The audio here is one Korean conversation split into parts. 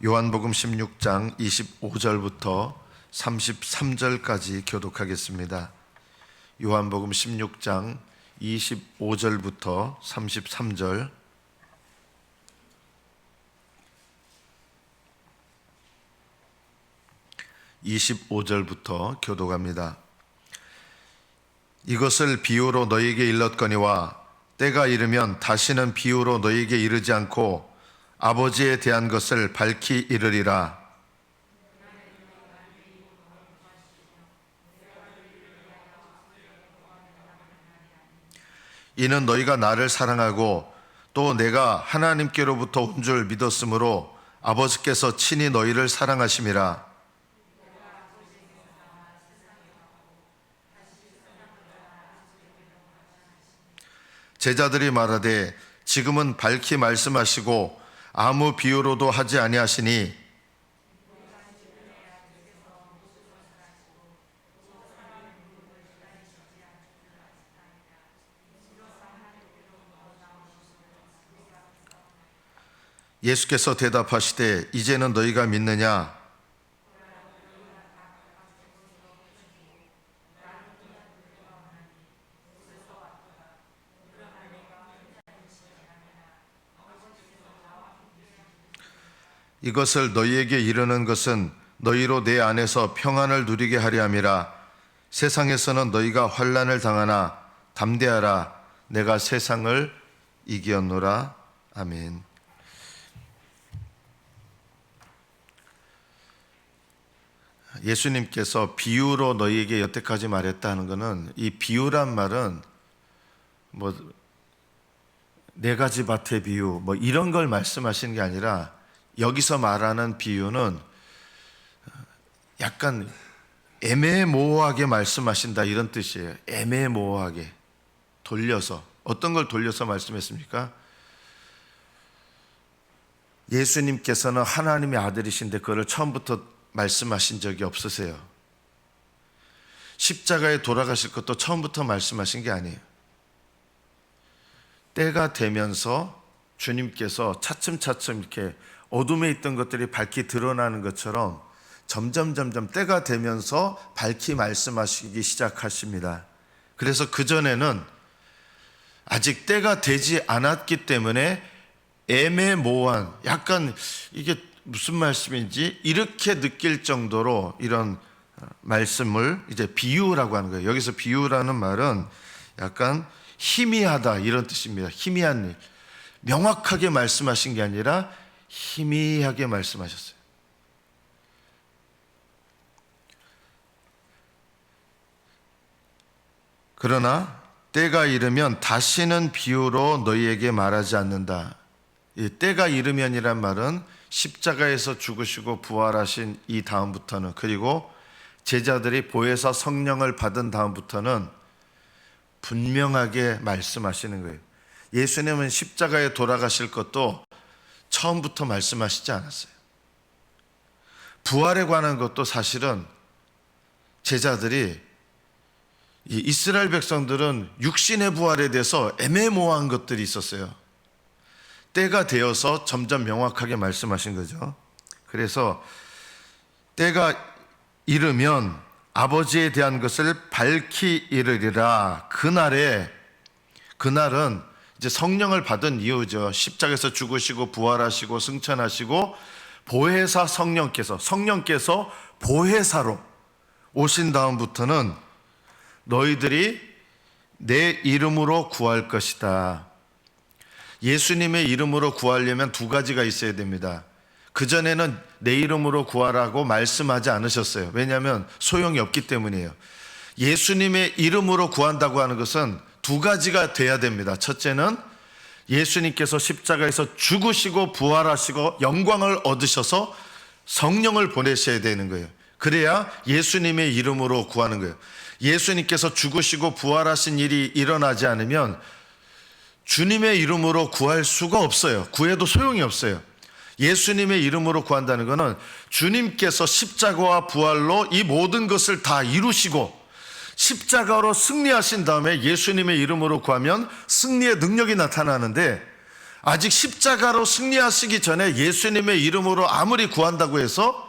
요한복음 16장 25절부터 33절까지 교독하겠습니다. 요한복음 16장 25절부터 33절. (25절부터) 교독합니다. 이것을 비유로 너희에게 일렀거니와 때가 이르면 다시는 비유로 너희에게 이르지 않고 아버지에 대한 것을 밝히 이르리라. 이는 너희가 나를 사랑하고 또 내가 하나님께로부터 온 줄 믿었으므로 아버지께서 친히 너희를 사랑하심이라. 제자들이 말하되 지금은 밝히 말씀하시고 아무 비유로도 하지 아니하시니 예수께서 대답하시되 이제는 너희가 믿느냐? 이것을 너희에게 이르는 것은 너희로 내 안에서 평안을 누리게 하려 함이라. 세상에서는 너희가 환난을 당하나 담대하라. 내가 세상을 이겼노라. 아멘. 예수님께서 비유로 너희에게 여태까지 말했다는 것은, 이 비유란 말은 네 가지 밭의 비유 이런 걸 말씀하시는 게 아니라, 여기서 말하는 비유는 약간 애매모호하게 말씀하신다 이런 뜻이에요. 애매모호하게 돌려서. 어떤 걸 돌려서 말씀했습니까? 예수님께서는 하나님의 아들이신데 그걸 처음부터 말씀하신 적이 없으세요. 십자가에 돌아가실 것도 처음부터 말씀하신 게 아니에요. 때가 되면서 주님께서 차츰차츰 이렇게 어둠에 있던 것들이 밝히 드러나는 것처럼 점점 때가 되면서 밝히 말씀하시기 시작하십니다. 그래서 그전에는 아직 때가 되지 않았기 때문에 애매모호한, 약간 이게 무슨 말씀인지 이렇게 느낄 정도로 이런 말씀을 이제 비유라고 하는 거예요. 여기서 비유라는 말은 약간 희미하다 이런 뜻입니다. 희미한 일. 명확하게 말씀하신 게 아니라 희미하게 말씀하셨어요. 그러나 때가 이르면 다시는 비유로 너희에게 말하지 않는다. 이 때가 이르면이란 말은 십자가에서 죽으시고 부활하신 이 다음부터는, 그리고 제자들이 보혜사 성령을 받은 다음부터는 분명하게 말씀하시는 거예요. 예수님은 십자가에 돌아가실 것도 처음부터 말씀하시지 않았어요. 부활에 관한 것도 사실은 제자들이, 이 이스라엘 백성들은 육신의 부활에 대해서 애매모호한 것들이 있었어요. 때가 되어서 점점 명확하게 말씀하신 거죠. 그래서 때가 이르면 아버지에 대한 것을 밝히 이르리라. 그날은 이제 성령을 받은 이유죠. 십자가에서 죽으시고 부활하시고 승천하시고 보혜사 성령께서 보혜사로 오신 다음부터는 너희들이 내 이름으로 구할 것이다. 예수님의 이름으로 구하려면 두 가지가 있어야 됩니다. 그전에는 내 이름으로 구하라고 말씀하지 않으셨어요. 왜냐하면 소용이 없기 때문이에요. 예수님의 이름으로 구한다고 하는 것은 두 가지가 돼야 됩니다. 첫째는 예수님께서 십자가에서 죽으시고 부활하시고 영광을 얻으셔서 성령을 보내셔야 되는 거예요. 그래야 예수님의 이름으로 구하는 거예요. 예수님께서 죽으시고 부활하신 일이 일어나지 않으면 주님의 이름으로 구할 수가 없어요. 구해도 소용이 없어요. 예수님의 이름으로 구한다는 것은 주님께서 십자가와 부활로 이 모든 것을 다 이루시고 십자가로 승리하신 다음에 예수님의 이름으로 구하면 승리의 능력이 나타나는데, 아직 십자가로 승리하시기 전에 예수님의 이름으로 아무리 구한다고 해서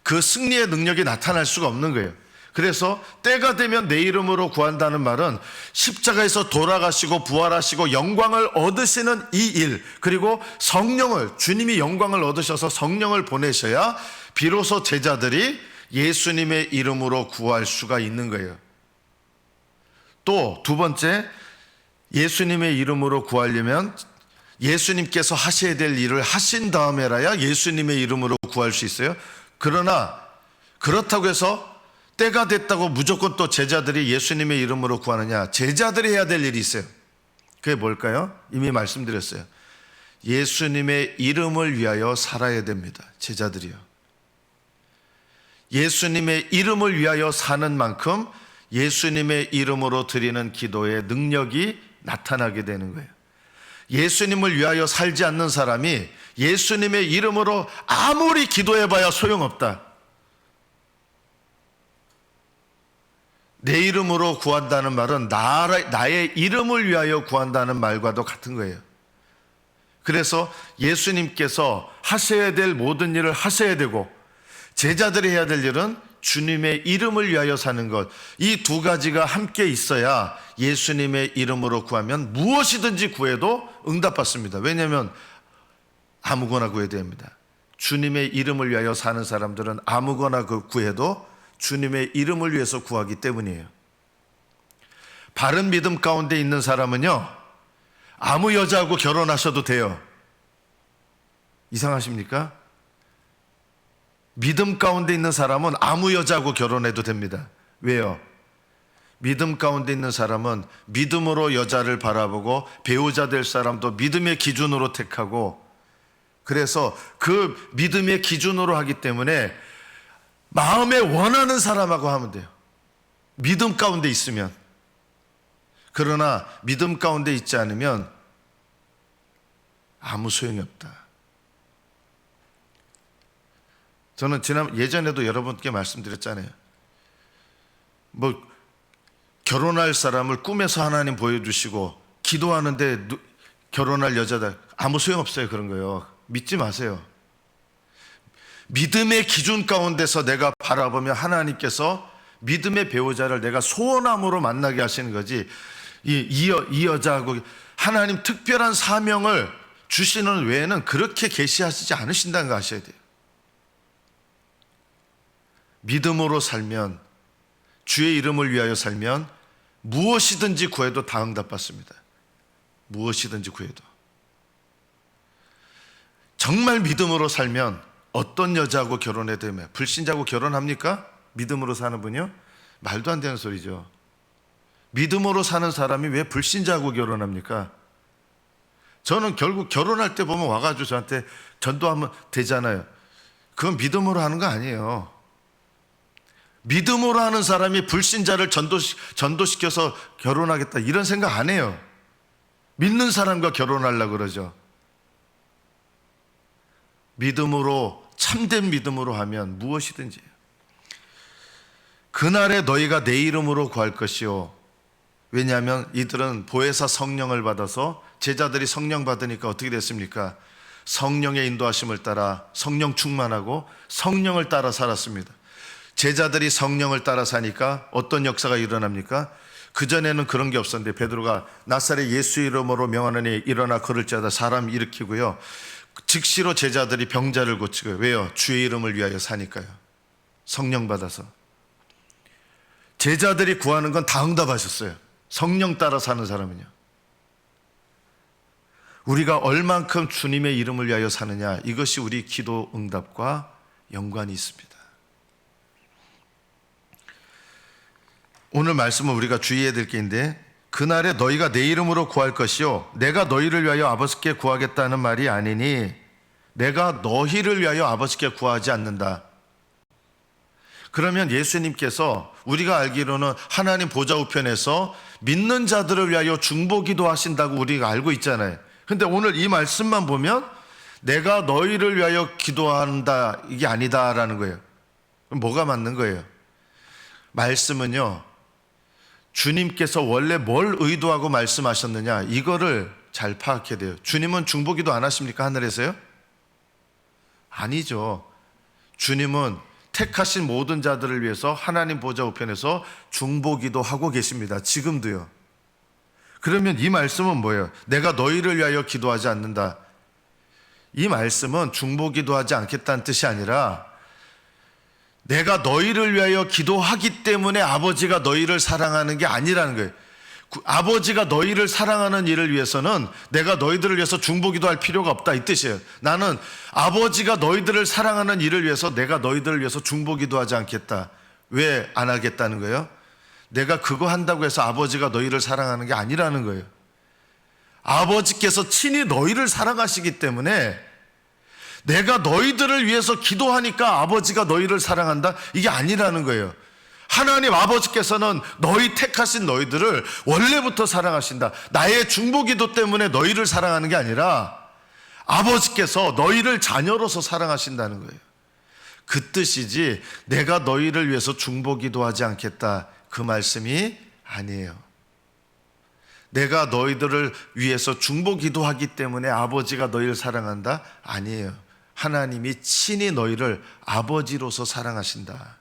그 승리의 능력이 나타날 수가 없는 거예요. 그래서 때가 되면 내 이름으로 구한다는 말은 십자가에서 돌아가시고 부활하시고 영광을 얻으시는 이 일, 그리고 성령을, 주님이 영광을 얻으셔서 성령을 보내셔야 비로소 제자들이 예수님의 이름으로 구할 수가 있는 거예요. 또 두 번째, 예수님의 이름으로 구하려면 예수님께서 하셔야 될 일을 하신 다음에라야 예수님의 이름으로 구할 수 있어요. 그러나 그렇다고 해서 때가 됐다고 무조건 또 제자들이 예수님의 이름으로 구하느냐? 제자들이 해야 될 일이 있어요. 그게 뭘까요? 이미 말씀드렸어요. 예수님의 이름을 위하여 살아야 됩니다. 제자들이요. 예수님의 이름을 위하여 사는 만큼 예수님의 이름으로 드리는 기도의 능력이 나타나게 되는 거예요. 예수님을 위하여 살지 않는 사람이 예수님의 이름으로 아무리 기도해봐야 소용없다. 내 이름으로 구한다는 말은 나의 이름을 위하여 구한다는 말과도 같은 거예요. 그래서 예수님께서 하셔야 될 모든 일을 하셔야 되고 제자들이 해야 될 일은 주님의 이름을 위하여 사는 것, 이 두 가지가 함께 있어야 예수님의 이름으로 구하면 무엇이든지 구해도 응답받습니다. 왜냐하면 아무거나 구해야 됩니다. 주님의 이름을 위하여 사는 사람들은 아무거나 구해도 주님의 이름을 위해서 구하기 때문이에요. 바른 믿음 가운데 있는 사람은요, 아무 여자하고 결혼하셔도 돼요. 이상하십니까? 믿음 가운데 있는 사람은 아무 여자하고 결혼해도 됩니다. 왜요? 믿음 가운데 있는 사람은 믿음으로 여자를 바라보고 배우자 될 사람도 믿음의 기준으로 택하고, 그래서 그 믿음의 기준으로 하기 때문에 마음에 원하는 사람하고 하면 돼요. 믿음 가운데 있으면. 그러나 믿음 가운데 있지 않으면 아무 소용이 없다. 저는 예전에도 여러분께 말씀드렸잖아요. 결혼할 사람을 꿈에서 하나님 보여주시고 기도하는데 결혼할 여자다, 아무 소용없어요. 그런 거요. 믿지 마세요. 믿음의 기준 가운데서 내가 바라보면 하나님께서 믿음의 배우자를 내가 소원함으로 만나게 하시는 거지, 이 여자하고 하나님 특별한 사명을 주시는 외에는 그렇게 계시하시지 않으신다는 거 아셔야 돼요. 믿음으로 살면, 주의 이름을 위하여 살면 무엇이든지 구해도 다 응답받습니다. 무엇이든지 구해도. 정말 믿음으로 살면 어떤 여자하고 결혼해도 되면, 불신자하고 결혼합니까? 믿음으로 사는 분이요? 말도 안 되는 소리죠. 믿음으로 사는 사람이 왜 불신자하고 결혼합니까? 저는 결국 결혼할 때 보면 와가지고 저한테 전도하면 되잖아요. 그건 믿음으로 하는 거 아니에요. 믿음으로 하는 사람이 불신자를 전도시켜서 결혼하겠다 이런 생각 안 해요. 믿는 사람과 결혼하려고 그러죠. 믿음으로, 참된 믿음으로 하면 무엇이든지. 그날에 너희가 내 이름으로 구할 것이요. 왜냐하면 이들은 보혜사 성령을 받아서, 제자들이 성령 받으니까 어떻게 됐습니까? 성령의 인도하심을 따라 성령 충만하고 성령을 따라 살았습니다. 제자들이 성령을 따라 사니까 어떤 역사가 일어납니까? 그전에는 그런 게 없었는데 베드로가 나사렛 예수 이름으로 명하노니 일어나 걸을지어다 사람 일으키고요, 즉시로 제자들이 병자를 고치고요. 왜요? 주의 이름을 위하여 사니까요. 성령 받아서. 제자들이 구하는 건 다 응답하셨어요. 성령 따라 사는 사람은요. 우리가 얼만큼 주님의 이름을 위하여 사느냐, 이것이 우리 기도 응답과 연관이 있습니다. 오늘 말씀은 우리가 주의해야 될 게 있는데, 그날에 너희가 내 이름으로 구할 것이요 내가 너희를 위하여 아버지께 구하겠다는 말이 아니니 내가 너희를 위하여 아버지께 구하지 않는다. 그러면 예수님께서 우리가 알기로는 하나님 보좌 우편에서 믿는 자들을 위하여 중보기도 하신다고 우리가 알고 있잖아요. 근데 오늘 이 말씀만 보면 내가 너희를 위하여 기도한다, 이게 아니다라는 거예요. 그럼 뭐가 맞는 거예요? 말씀은요, 주님께서 원래 뭘 의도하고 말씀하셨느냐, 이거를 잘 파악해야 돼요. 주님은 중보기도 안 하십니까? 하늘에서요? 아니죠. 주님은 택하신 모든 자들을 위해서 하나님 보좌 우편에서 중보기도 하고 계십니다. 지금도요. 그러면 이 말씀은 뭐예요? 내가 너희를 위하여 기도하지 않는다. 이 말씀은 중보기도하지 않겠다는 뜻이 아니라 내가 너희를 위하여 기도하기 때문에 아버지가 너희를 사랑하는 게 아니라는 거예요. 아버지가 너희를 사랑하는 일을 위해서는 내가 너희들을 위해서 중보기도할 필요가 없다, 이 뜻이에요. 나는 아버지가 너희들을 사랑하는 일을 위해서 내가 너희들을 위해서 중보기도하지 않겠다. 왜 안 하겠다는 거예요? 내가 그거 한다고 해서 아버지가 너희를 사랑하는 게 아니라는 거예요. 아버지께서 친히 너희를 사랑하시기 때문에 내가 너희들을 위해서 기도하니까 아버지가 너희를 사랑한다, 이게 아니라는 거예요. 하나님 아버지께서는 너희 택하신 너희들을 원래부터 사랑하신다. 나의 중보기도 때문에 너희를 사랑하는 게 아니라 아버지께서 너희를 자녀로서 사랑하신다는 거예요. 그 뜻이지 내가 너희를 위해서 중보기도하지 않겠다, 그 말씀이 아니에요. 내가 너희들을 위해서 중보기도하기 때문에 아버지가 너희를 사랑한다? 아니에요. 하나님이 친히 너희를 아버지로서 사랑하신다.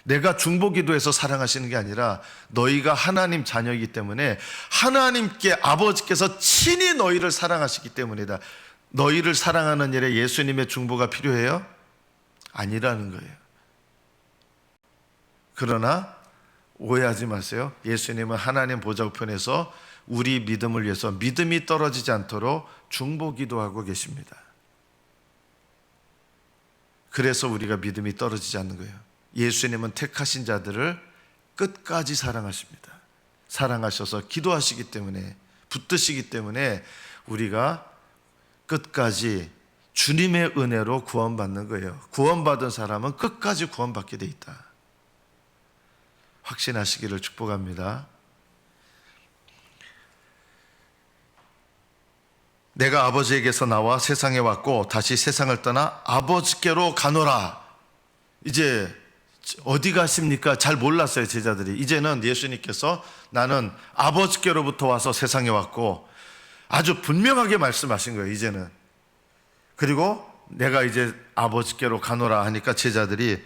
내가 중보기도해서 사랑하시는 게 아니라 너희가 하나님 자녀이기 때문에 하나님께 아버지께서 친히 너희를 사랑하시기 때문이다. 너희를 사랑하는 일에 예수님의 중보가 필요해요? 아니라는 거예요. 그러나 오해하지 마세요. 예수님은 하나님 보좌 우편에서 우리 믿음을 위해서 믿음이 떨어지지 않도록 중보기도하고 계십니다. 그래서 우리가 믿음이 떨어지지 않는 거예요. 예수님은 택하신 자들을 끝까지 사랑하십니다. 사랑하셔서 기도하시기 때문에, 붙드시기 때문에 우리가 끝까지 주님의 은혜로 구원받는 거예요. 구원받은 사람은 끝까지 구원받게 돼 있다. 확신하시기를 축복합니다. 내가 아버지에게서 나와 세상에 왔고 다시 세상을 떠나 아버지께로 가노라. 이제 어디 가십니까? 잘 몰랐어요, 제자들이. 이제는 예수님께서 나는 아버지께로부터 와서 세상에 왔고 아주 분명하게 말씀하신 거예요, 이제는. 그리고 내가 이제 아버지께로 가노라 하니까 제자들이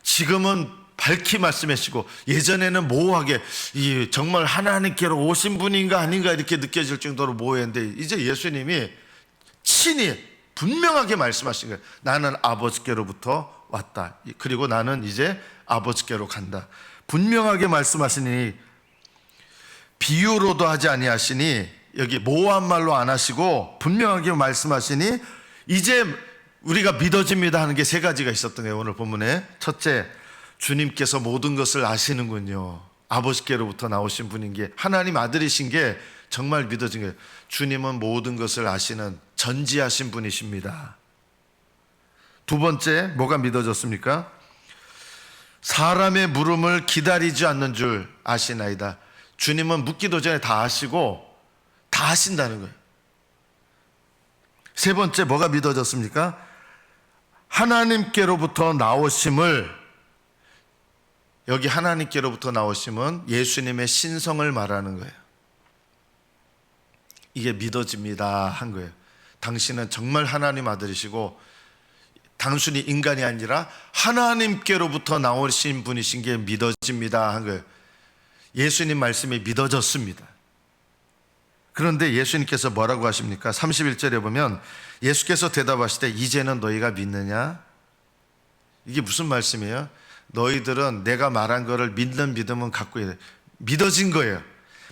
지금은 밝히 말씀하시고 예전에는 모호하게 정말 하나님께로 오신 분인가 아닌가 이렇게 느껴질 정도로 모호했는데 이제 예수님이 친히 분명하게 말씀하신 거예요. 나는 아버지께로부터 왔다. 그리고 나는 이제 아버지께로 간다. 분명하게 말씀하시니 비유로도 하지 아니하시니, 여기 모호한 말로 안 하시고 분명하게 말씀하시니 이제 우리가 믿어집니다 하는 게 세 가지가 있었던 거예요, 오늘 본문에. 첫째, 주님께서 모든 것을 아시는군요. 아버지께로부터 나오신 분인 게, 하나님 아들이신 게 정말 믿어진 거예요. 주님은 모든 것을 아시는 전지하신 분이십니다. 두 번째, 뭐가 믿어졌습니까? 사람의 물음을 기다리지 않는 줄 아시나이다. 주님은 묻기도 전에 다 아시고 다 하신다는 거예요. 세 번째, 뭐가 믿어졌습니까? 하나님께로부터 나오심을, 여기 하나님께로부터 나오심은 예수님의 신성을 말하는 거예요. 이게 믿어집니다 한 거예요. 당신은 정말 하나님 아들이시고 단순히 인간이 아니라 하나님께로부터 나오신 분이신 게 믿어집니다 한 거예요. 예수님 말씀이 믿어졌습니다. 그런데 예수님께서 뭐라고 하십니까? 31절에 보면 예수께서 대답하시되 이제는 너희가 믿느냐? 이게 무슨 말씀이에요? 너희들은 내가 말한 거를 믿는 믿음은 갖고 있어요. 믿어진 거예요.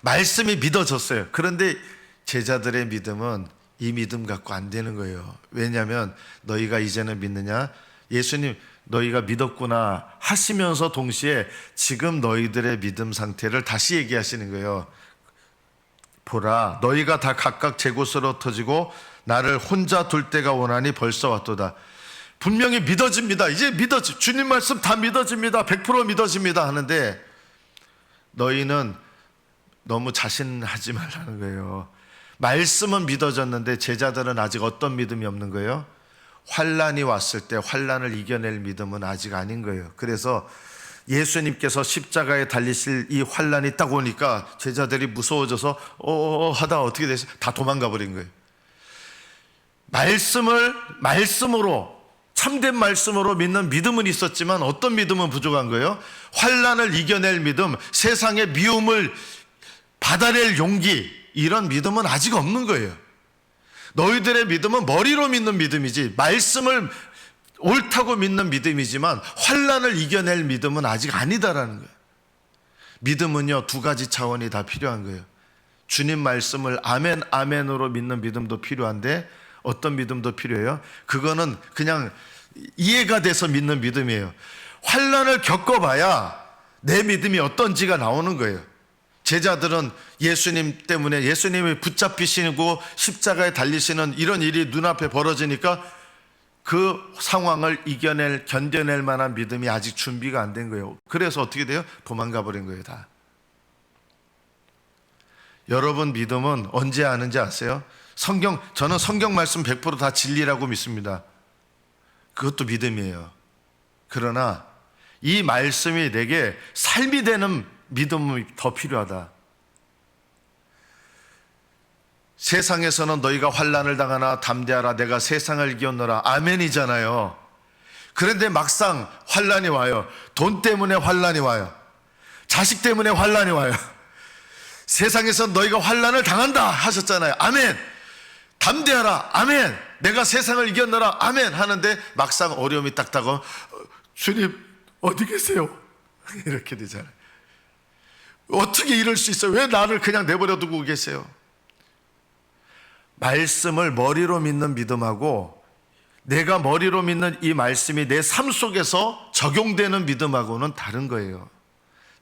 말씀이 믿어졌어요. 그런데 제자들의 믿음은 이 믿음 갖고 안 되는 거예요. 왜냐하면 너희가 이제는 믿느냐? 예수님 너희가 믿었구나 하시면서 동시에 지금 너희들의 믿음 상태를 다시 얘기하시는 거예요. 보라, 너희가 다 각각 제 곳으로 터지고 나를 혼자 둘 때가 오나니 벌써 왔도다. 분명히 믿어집니다. 이제 주님 말씀 다 믿어집니다. 100% 믿어집니다 하는데 너희는 너무 자신하지 말라는 거예요. 말씀은 믿어졌는데 제자들은 아직 어떤 믿음이 없는 거예요? 환난이 왔을 때 환난을 이겨낼 믿음은 아직 아닌 거예요. 그래서 예수님께서 십자가에 달리실 이 환란이 딱 오니까 제자들이 무서워져서 하다 어떻게 됐어요? 다 도망가 버린 거예요. 말씀으로 참된 말씀으로 믿는 믿음은 있었지만 어떤 믿음은 부족한 거예요? 환란을 이겨낼 믿음, 세상의 미움을 받아낼 용기, 이런 믿음은 아직 없는 거예요. 너희들의 믿음은 머리로 믿는 믿음이지, 말씀을 옳다고 믿는 믿음이지만 환란을 이겨낼 믿음은 아직 아니다라는 거예요. 믿음은요, 두 가지 차원이 다 필요한 거예요. 주님 말씀을 아멘 아멘으로 믿는 믿음도 필요한데 어떤 믿음도 필요해요? 그거는 그냥 이해가 돼서 믿는 믿음이에요. 환란을 겪어봐야 내 믿음이 어떤지가 나오는 거예요. 제자들은 예수님 때문에, 예수님이 붙잡히시고 십자가에 달리시는 이런 일이 눈앞에 벌어지니까 그 상황을 견뎌낼 만한 믿음이 아직 준비가 안 된 거예요. 그래서 어떻게 돼요? 도망가 버린 거예요, 다. 여러분 믿음은 언제 아는지 아세요? 저는 성경 말씀 100% 다 진리라고 믿습니다. 그것도 믿음이에요. 그러나 이 말씀이 내게 삶이 되는 믿음이 더 필요하다. 세상에서는 너희가 환난을 당하나 담대하라, 내가 세상을 이겼노라, 아멘이잖아요. 그런데 막상 환난이 와요. 돈 때문에 환난이 와요. 자식 때문에 환난이 와요. 세상에서 너희가 환난을 당한다 하셨잖아요. 아멘. 담대하라, 아멘. 내가 세상을 이겼노라, 아멘 하는데 막상 어려움이 딱 다가오면 주님 어디 계세요? 이렇게 되잖아요. 어떻게 이럴 수 있어요? 왜 나를 그냥 내버려 두고 계세요? 말씀을 머리로 믿는 믿음하고 내가 머리로 믿는 이 말씀이 내 삶 속에서 적용되는 믿음하고는 다른 거예요.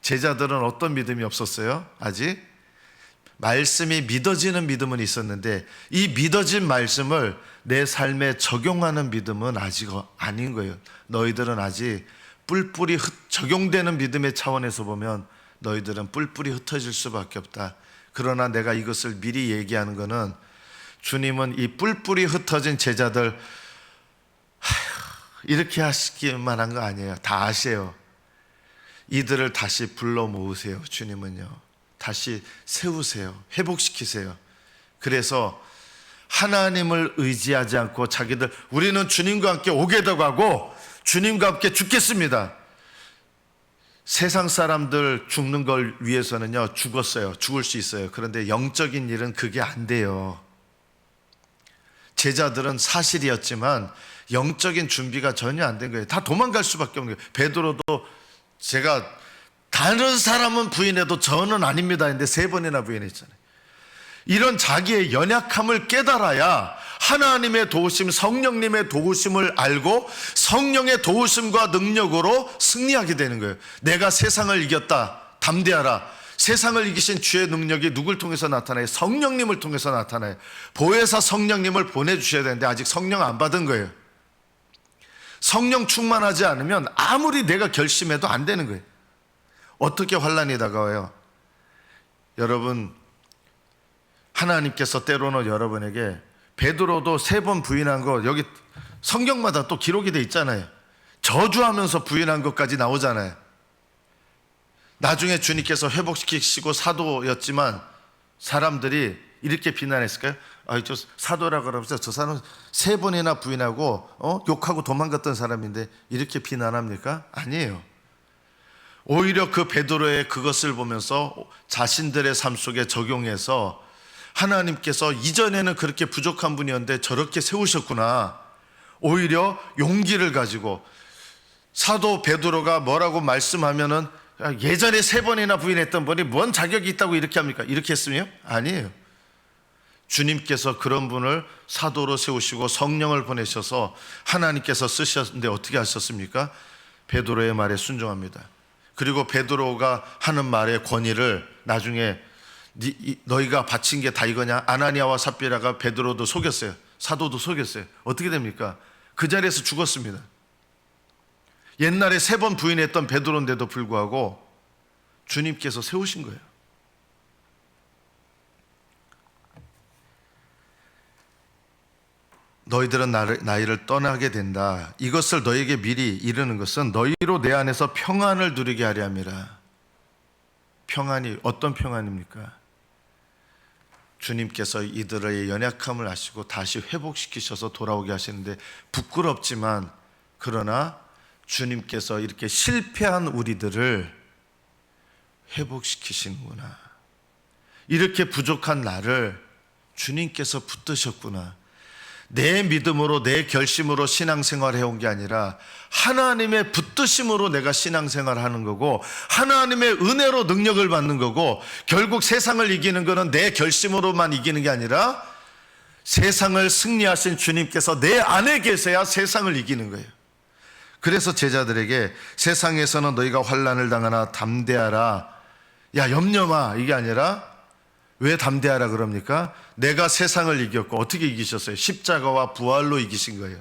제자들은 어떤 믿음이 없었어요? 아직 말씀이 믿어지는 믿음은 있었는데 이 믿어진 말씀을 내 삶에 적용하는 믿음은 아직 아닌 거예요. 너희들은 아직 뿔뿔이 적용되는 믿음의 차원에서 보면 너희들은 뿔뿔이 흩어질 수밖에 없다. 그러나 내가 이것을 미리 얘기하는 것은 주님은 이 뿔뿔이 흩어진 제자들 이렇게 하시기만 한 거 아니에요. 다 아세요. 이들을 다시 불러 모으세요. 주님은요, 다시 세우세요. 회복시키세요. 그래서 하나님을 의지하지 않고 자기들 우리는 주님과 함께 오게도 가고 주님과 함께 죽겠습니다. 세상 사람들 죽는 걸 위해서는요 죽었어요. 죽을 수 있어요. 그런데 영적인 일은 그게 안 돼요. 제자들은 사실이었지만 영적인 준비가 전혀 안 된 거예요. 다 도망갈 수밖에 없는 거예요. 베드로도 제가 다른 사람은 부인해도 저는 아닙니다 했는데 3번이나 부인했잖아요. 이런 자기의 연약함을 깨달아야 하나님의 도우심, 성령님의 도우심을 알고 성령의 도우심과 능력으로 승리하게 되는 거예요. 내가 세상을 이겼다, 담대하라. 세상을 이기신 주의 능력이 누굴 통해서 나타나요? 성령님을 통해서 나타나요. 보혜사 성령님을 보내주셔야 되는데 아직 성령 안 받은 거예요. 성령 충만하지 않으면 아무리 내가 결심해도 안 되는 거예요. 어떻게 환난이 다가와요? 여러분, 하나님께서 때로는 여러분에게 베드로도 3번 부인한 거 여기 성경마다 또 기록이 돼 있잖아요. 저주하면서 부인한 것까지 나오잖아요. 나중에 주님께서 회복시키시고 사도였지만 사람들이 이렇게 비난했을까요? 저 사도라 그러면서 저 사람은 3번이나 부인하고 욕하고 도망갔던 사람인데 이렇게 비난합니까? 아니에요. 오히려 그 베드로의 그것을 보면서 자신들의 삶 속에 적용해서 하나님께서 이전에는 그렇게 부족한 분이었는데 저렇게 세우셨구나. 오히려 용기를 가지고 사도 베드로가 뭐라고 말씀하면은 예전에 3번이나 부인했던 분이 뭔 자격이 있다고 이렇게 합니까? 이렇게 했으며? 아니에요. 주님께서 그런 분을 사도로 세우시고 성령을 보내셔서 하나님께서 쓰셨는데 어떻게 하셨습니까? 베드로의 말에 순종합니다. 그리고 베드로가 하는 말의 권위를 나중에 너희가 바친 게 다 이거냐? 아나니아와 삽비라가 베드로도 속였어요. 사도도 속였어요. 어떻게 됩니까? 그 자리에서 죽었습니다. 옛날에 3번 부인했던 베드로인데도 불구하고 주님께서 세우신 거예요. 너희들은 나이를 떠나게 된다. 이것을 너희에게 미리 이르는 것은 너희로 내 안에서 평안을 누리게 하려 함이라. 평안이 어떤 평안입니까? 주님께서 이들의 연약함을 아시고 다시 회복시키셔서 돌아오게 하시는데 부끄럽지만, 그러나 주님께서 이렇게 실패한 우리들을 회복시키시는구나. 이렇게 부족한 나를 주님께서 붙드셨구나. 내 믿음으로, 내 결심으로 신앙생활을 해온 게 아니라 하나님의 붙드심으로 내가 신앙생활을 하는 거고, 하나님의 은혜로 능력을 받는 거고, 결국 세상을 이기는 거는 내 결심으로만 이기는 게 아니라 세상을 승리하신 주님께서 내 안에 계셔야 세상을 이기는 거예요. 그래서 제자들에게 세상에서는 너희가 환난을 당하나 담대하라. 야, 염려마, 이게 아니라 왜 담대하라 그럽니까? 내가 세상을 이겼고, 어떻게 이기셨어요? 십자가와 부활로 이기신 거예요.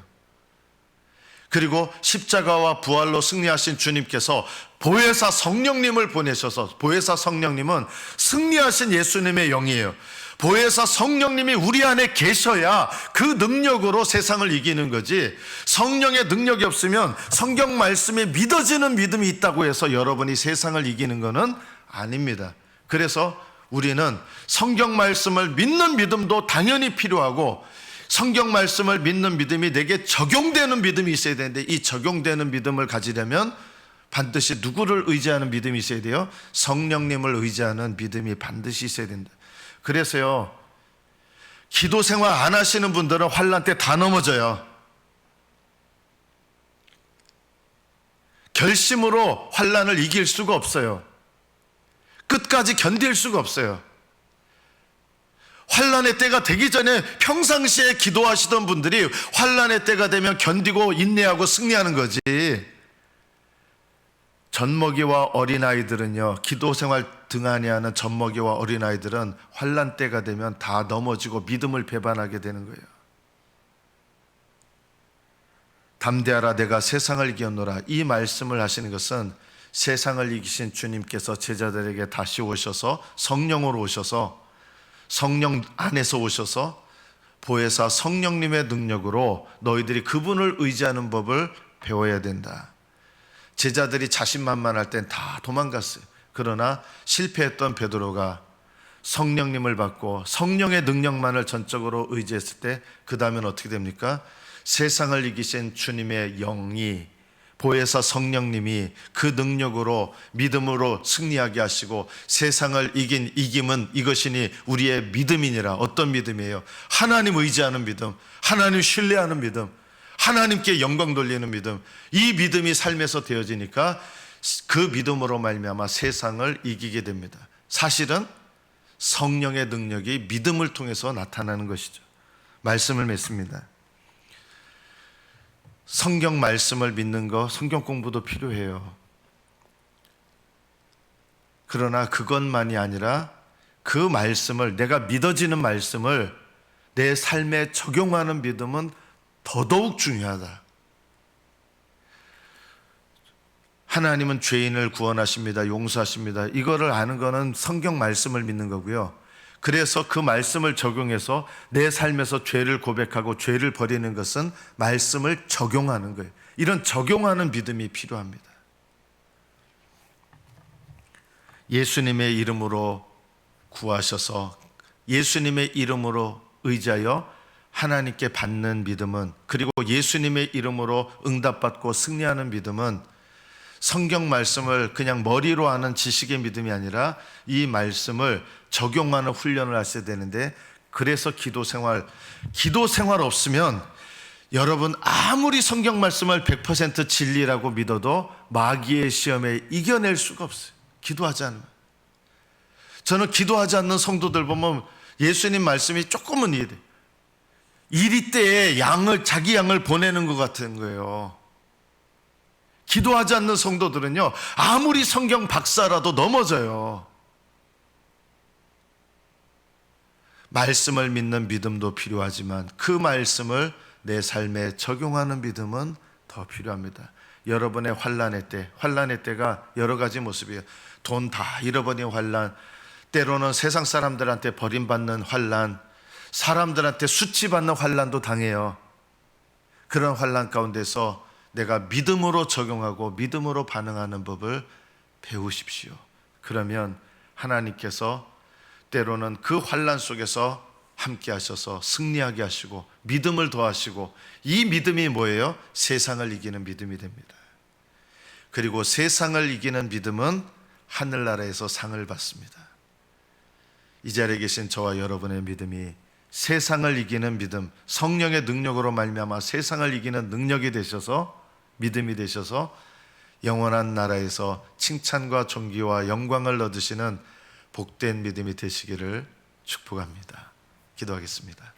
그리고 십자가와 부활로 승리하신 주님께서 보혜사 성령님을 보내셔서, 보혜사 성령님은 승리하신 예수님의 영이에요. 보혜사 성령님이 우리 안에 계셔야 그 능력으로 세상을 이기는 거지, 성령의 능력이 없으면 성경 말씀에 믿어지는 믿음이 있다고 해서 여러분이 세상을 이기는 것은 아닙니다. 그래서 우리는 성경 말씀을 믿는 믿음도 당연히 필요하고, 성경 말씀을 믿는 믿음이 내게 적용되는 믿음이 있어야 되는데, 이 적용되는 믿음을 가지려면 반드시 누구를 의지하는 믿음이 있어야 돼요? 성령님을 의지하는 믿음이 반드시 있어야 된다. 그래서요, 기도 생활 안 하시는 분들은 환난 때 다 넘어져요. 결심으로 환난을 이길 수가 없어요. 끝까지 견딜 수가 없어요. 환난의 때가 되기 전에 평상시에 기도하시던 분들이 환난의 때가 되면 견디고 인내하고 승리하는 거지. 젖먹이와 어린아이들은요, 기도생활 등한히 하는 젖먹이와 어린아이들은 환난 때가 되면 다 넘어지고 믿음을 배반하게 되는 거예요. 담대하라, 내가 세상을 이겼노라. 이 말씀을 하시는 것은 세상을 이기신 주님께서 제자들에게 다시 오셔서 성령으로 오셔서, 성령 안에서 오셔서 보혜사 성령님의 능력으로 너희들이 그분을 의지하는 법을 배워야 된다. 제자들이 자신만만할 땐 다 도망갔어요. 그러나 실패했던 베드로가 성령님을 받고 성령의 능력만을 전적으로 의지했을 때, 그 다음엔 어떻게 됩니까? 세상을 이기신 주님의 영이, 보혜사 성령님이 그 능력으로 믿음으로 승리하게 하시고, 세상을 이긴 이김은 이것이니 우리의 믿음이니라. 어떤 믿음이에요? 하나님 의지하는 믿음, 하나님 신뢰하는 믿음, 하나님께 영광 돌리는 믿음. 이 믿음이 삶에서 되어지니까 그 믿음으로 말미암아 세상을 이기게 됩니다. 사실은 성령의 능력이 믿음을 통해서 나타나는 것이죠. 말씀을 맺습니다. 성경 말씀을 믿는 거, 성경 공부도 필요해요. 그러나 그것만이 아니라 그 말씀을, 내가 믿어지는 말씀을 내 삶에 적용하는 믿음은 더더욱 중요하다. 하나님은 죄인을 구원하십니다, 용서하십니다. 이거를 아는 거는 성경 말씀을 믿는 거고요. 그래서 그 말씀을 적용해서 내 삶에서 죄를 고백하고 죄를 버리는 것은 말씀을 적용하는 거예요. 이런 적용하는 믿음이 필요합니다. 예수님의 이름으로 구하셔서 예수님의 이름으로 의지하여 하나님께 받는 믿음은, 그리고 예수님의 이름으로 응답받고 승리하는 믿음은 성경 말씀을 그냥 머리로 아는 지식의 믿음이 아니라 이 말씀을 적용하는 훈련을 하셔야 되는데, 그래서 기도 생활 없으면 여러분 아무리 성경 말씀을 100% 진리라고 믿어도 마귀의 시험에 이겨낼 수가 없어요. 기도하지 않으면. 저는 기도하지 않는 성도들 보면 예수님 말씀이 조금은 이해돼요. 이리 때에 자기 양을 보내는 것 같은 거예요. 기도하지 않는 성도들은요, 아무리 성경 박사라도 넘어져요. 말씀을 믿는 믿음도 필요하지만 그 말씀을 내 삶에 적용하는 믿음은 더 필요합니다. 여러분의 환난의 때가 여러 가지 모습이에요. 돈 다 잃어버린 환난, 때로는 세상 사람들한테 버림받는 환난, 사람들한테 수치받는 환난도 당해요. 그런 환난 가운데서 내가 믿음으로 적용하고 믿음으로 반응하는 법을 배우십시오. 그러면 하나님께서 때로는 그 환난 속에서 함께 하셔서 승리하게 하시고 믿음을 더하시고, 이 믿음이 뭐예요? 세상을 이기는 믿음이 됩니다. 그리고 세상을 이기는 믿음은 하늘나라에서 상을 받습니다. 이 자리에 계신 저와 여러분의 믿음이 세상을 이기는 믿음, 성령의 능력으로 말미암아 세상을 이기는 능력이 되셔서, 믿음이 되셔서 영원한 나라에서 칭찬과 존귀와 영광을 얻으시는 복된 믿음이 되시기를 축복합니다. 기도하겠습니다.